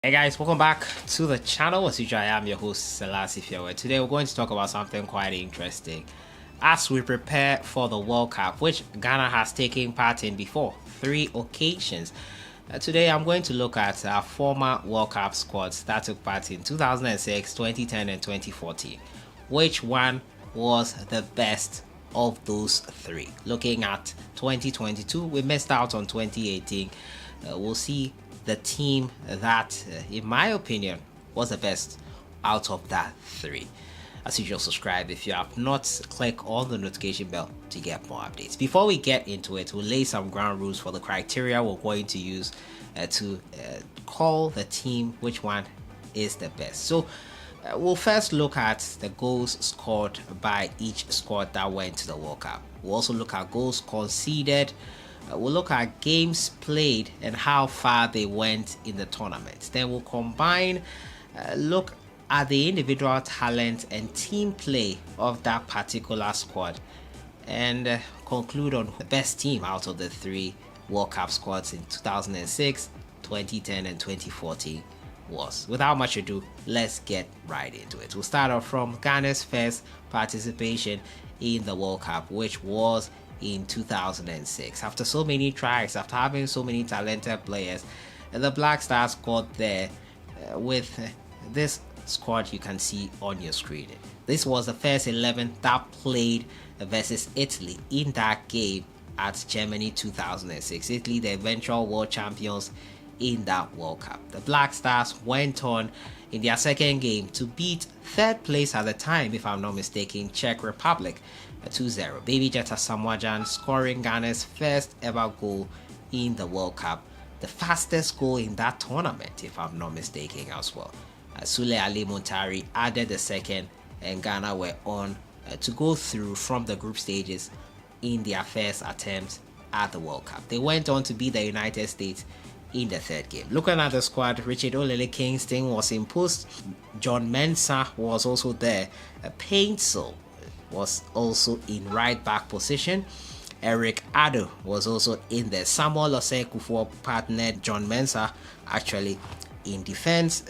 Hey guys, welcome back to the channel. As usual, I am your host Sellssi. Today we're going to talk about something quite interesting as we prepare for the World Cup, which Ghana has taken part in before, 3 occasions. Today I'm going to look at our former World Cup squads that took part in 2006, 2010 and 2014. Which one was the best of those 3? Looking at 2022, we missed out on 2018. We'll see the team that, in my opinion, was the best out of that 3. As usual, subscribe if you have not. Click on the notification bell to get more updates. Before we get into it, we'll lay some ground rules for the criteria we're going to use to call the team which one is the best. So we'll first look at the goals scored by each squad that went to the World Cup. We'll also look at goals conceded. We'll look at games played and how far they went in the tournament. Then we'll combine, look at the individual talent and team play of that particular squad, and conclude on the best team out of the 3 World Cup squads in 2006, 2010 and 2014 was. Without much ado, let's get right into it. We'll start off from Ghana's first participation in the World Cup, which was in 2006. After so many tries, after having so many talented players, the Black Stars got there with this squad you can see on your screen. This was the first 11 that played versus Italy in that game at Germany 2006. Italy, the eventual world champions in that World Cup. The Black Stars went on in their second game to beat third place at the time, if I'm not mistaken, Czech Republic 2-0. Baby Jetta Samoa scoring Ghana's first ever goal in the World Cup, the fastest goal in that tournament, if I'm not mistaken as well. Sule Ali Muntari added the second, and Ghana were on to go through from the group stages in their first attempt at the World Cup. They went on to beat the United States in the third game. Looking at the squad, Richard Olele Kingston was in post. John Mensah was also there. Paintsel was also in right back position. Eric Addo was also in there. Samuel Osei-Kuffour partnered John Mensah actually in defense.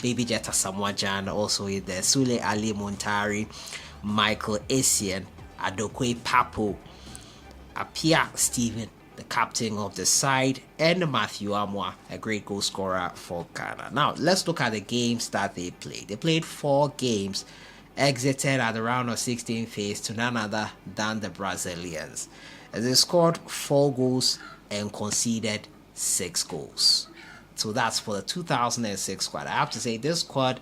Baby Jetta Samoa also in there. Sule Ali Muntari, Michael Essien, Adokwe Papo, Apia Stephen, the captain of the side, and Matthew Amwa, a great goal scorer for Ghana. Now, let's look at the games that they played. They played 4 games, exited at the round of 16 phase to none other than the Brazilians. They scored 4 goals and conceded 6 goals. So that's for the 2006 squad. I have to say this squad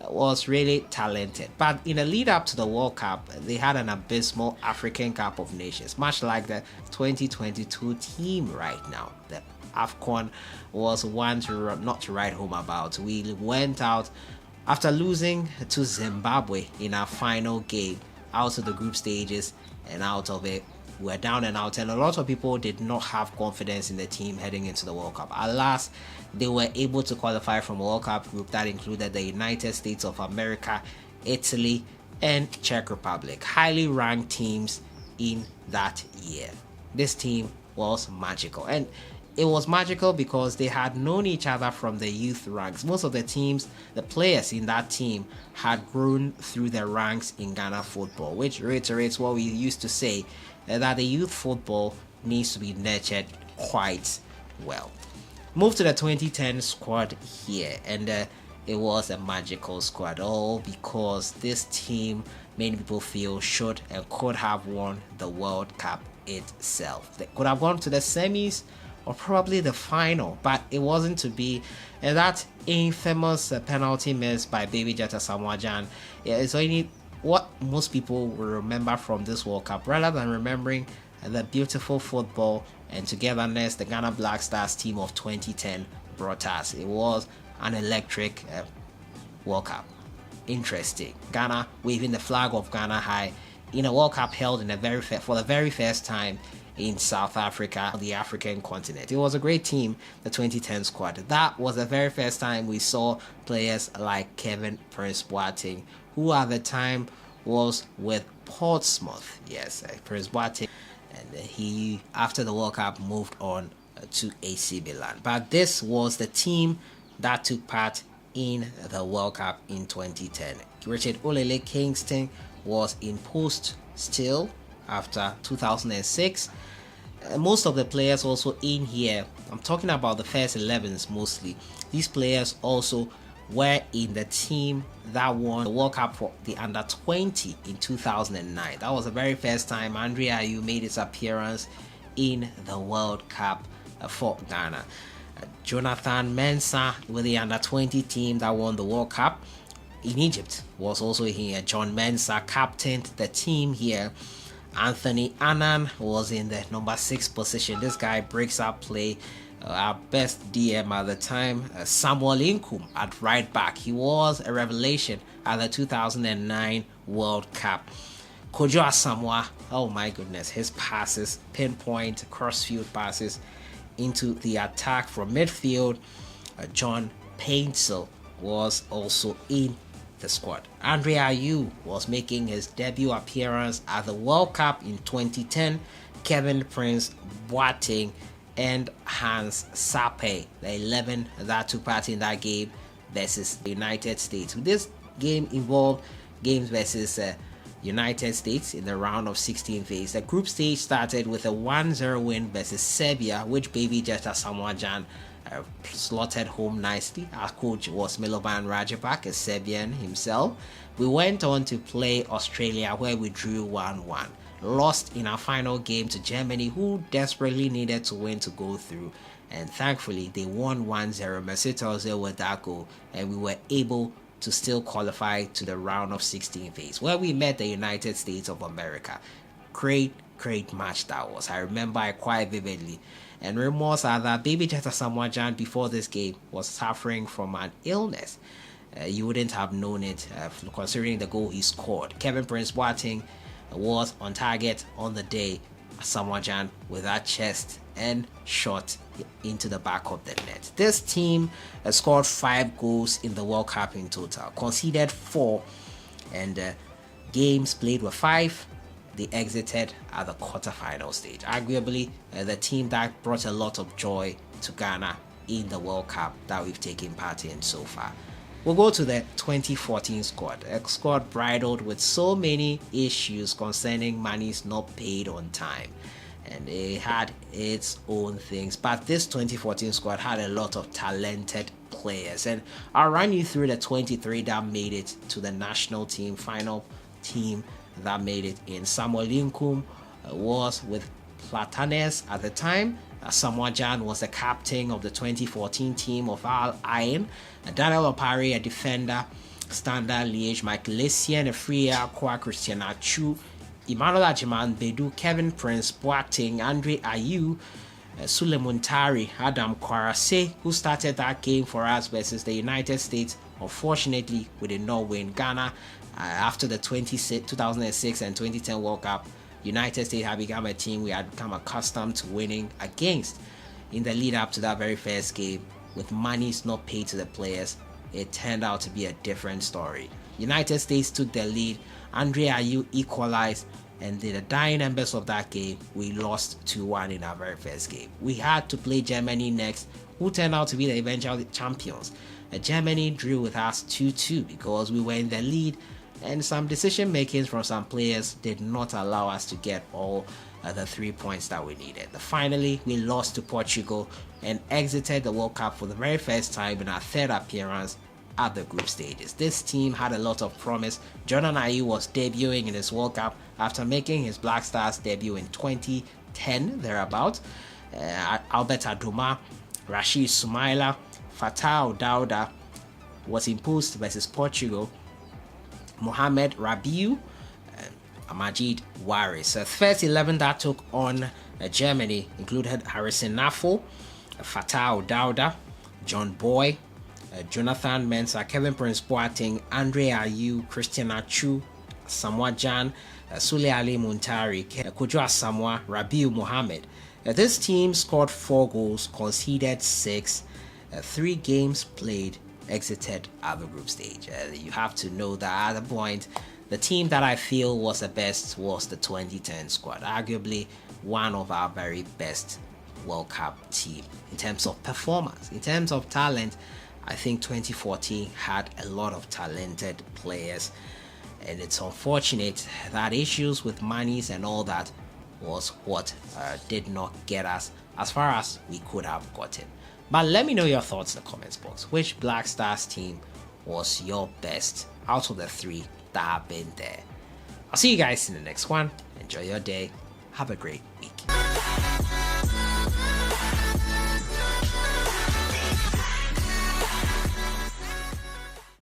was really talented, but in the lead up to the World Cup, they had an abysmal African Cup of Nations, much like the 2022 team right now. The AFCON was one not to write home about. We went out after losing to Zimbabwe in our final game, out of the group stages, and out of it we're down and out, and a lot of people did not have confidence in the team heading into the World Cup. Alas, they were able to qualify from a World Cup group that included the United States of America, Italy, and Czech Republic, highly ranked teams in that year. This team was magical, and it was magical because they had known each other from the youth ranks. Most of the teams, the players in that team, had grown through the ranks in Ghana football, which reiterates what we used to say, that the youth football needs to be nurtured quite well. Move to the 2010 squad here, and it was a magical squad, all because this team, many people feel, should and could have won the World Cup itself. They could have gone to the semis or probably the final, but it wasn't to be. And that infamous penalty miss by Baby Jetta Samoa is only what most people will remember from this World Cup, rather than remembering the beautiful football and togetherness the Ghana Black Stars team of 2010 brought us. It was an electric World Cup. Interesting. Ghana waving the flag of Ghana high in a World Cup held in for the very first time in South Africa, the African continent. It was a great team, the 2010 squad. That was the very first time we saw players like Kevin Prince Boateng, who at the time was with Portsmouth. Yes, Prince Boateng. And he, after the World Cup, moved on to AC Milan. But this was the team that took part in the World Cup in 2010. Richard Olele Kingston was in post still after 2006. Most of the players also in here, I'm talking about the first 11s mostly. These players also were in the team that won the World Cup for the under 20 in 2009. That was the very first time Andre Ayew made his appearance in the World Cup for Ghana. Jonathan Mensah with the under 20 team that won the World Cup in Egypt was also here. John Mensah captained the team here. Anthony Annan was in the number 6 position. This guy breaks up play. Our best DM at the time, Samuel Inkum at right back. He was a revelation at the 2009 World Cup. Kojo Asamoah, oh my goodness, his passes, pinpoint, crossfield passes into the attack from midfield. John Paintsel was also in the squad. Andre Ayew was making his debut appearance at the World Cup in 2010. Kevin Prince Boateng and Hans Sape, the 11 that took part in that game versus the United States. This game involved games versus United States in the round of 16 phase. The group stage started with a 1-0 win versus Serbia, which Baby Jetta Samuajan slotted home nicely. Our coach was Milovan Rajabak, a Serbian himself. We went on to play Australia, where we drew 1-1. Lost in our final game to Germany, who desperately needed to win to go through, and thankfully they won 1-0. Mesut Ozil with that goal, and we were able to still qualify to the round of 16 phase, where we met the United States of America. Great match that was. I remember it quite vividly. And rumors are that Baby Jetta Samuajan before this game was suffering from an illness. You wouldn't have known it considering the goal he scored. Kevin Prince Boateng was on target on the day. Samuajan with that chest and shot into the back of the net. This team scored 5 goals in the World Cup in total, conceded 4, and games played were 5. They exited at the quarterfinal stage. Arguably, the team that brought a lot of joy to Ghana in the World Cup that we've taken part in so far. We'll go to the 2014 squad, a squad bridled with so many issues concerning monies not paid on time. And it had its own things. But this 2014 squad had a lot of talented players. And I'll run you through the 23 that made it to the national team, final team that made it in. Samuel Inkum was with Platanes at the time. Samuajan was the captain of the 2014 team of Al Ain. Daniel Opare, a defender. Standard Liège, Michael Essien, a free Kwa Christian Achu, Emmanuel Ajiman Bedu, Kevin Prince Boateng, Andre Ayew, Suleiman Tari, Adam Kwarase, who started that game for us versus the United States. Unfortunately, we did not win. Ghana, after the 2006 and 2010 World Cup, United States had become a team we had become accustomed to winning against. In the lead up to that very first game, with monies not paid to the players, it turned out to be a different story. United States took the lead, Andre Ayew equalized, and in the dying embers of that game, we lost 2-1 in our very first game. We had to play Germany next, who turned out to be the eventual champions. Germany drew with us 2-2 because we were in the lead, and some decision makings from some players did not allow us to get all the 3 points that we needed. Finally, we lost to Portugal and exited the World Cup for the very first time in our third appearance at the group stages. This team had a lot of promise. Jordan Ayew was debuting in his World Cup after making his Black Stars debut in 2010 thereabout. Albert Aduma, Rashid Sumaila, Fatah Dauda was imposed versus Portugal. Mohamed Rabiu, Amajid Waris. The first 11 that took on Germany included Harrison Nafo, Fatah Dauda, John Boy, Jonathan Mensah, Kevin Prince Boateng, Andre Ayew, Christian Achu, Samuajan, Sule Ali Muntari, Kojo Asamoah, Rabiu Mohammed. This team scored 4 goals, conceded 6, 3 games played, exited at the group stage. You have to know that at the point, the team that I feel was the best was the 2010 squad, arguably one of our very best World Cup team in terms of performance, in terms of talent. I think 2014 had a lot of talented players, and it's unfortunate that issues with monies and all that was what did not get us as far as we could have gotten. But let me know your thoughts in the comments box. Which Black Stars team was your best out of the three that have been there? I'll see you guys in the next one. Enjoy your day. Have a great week.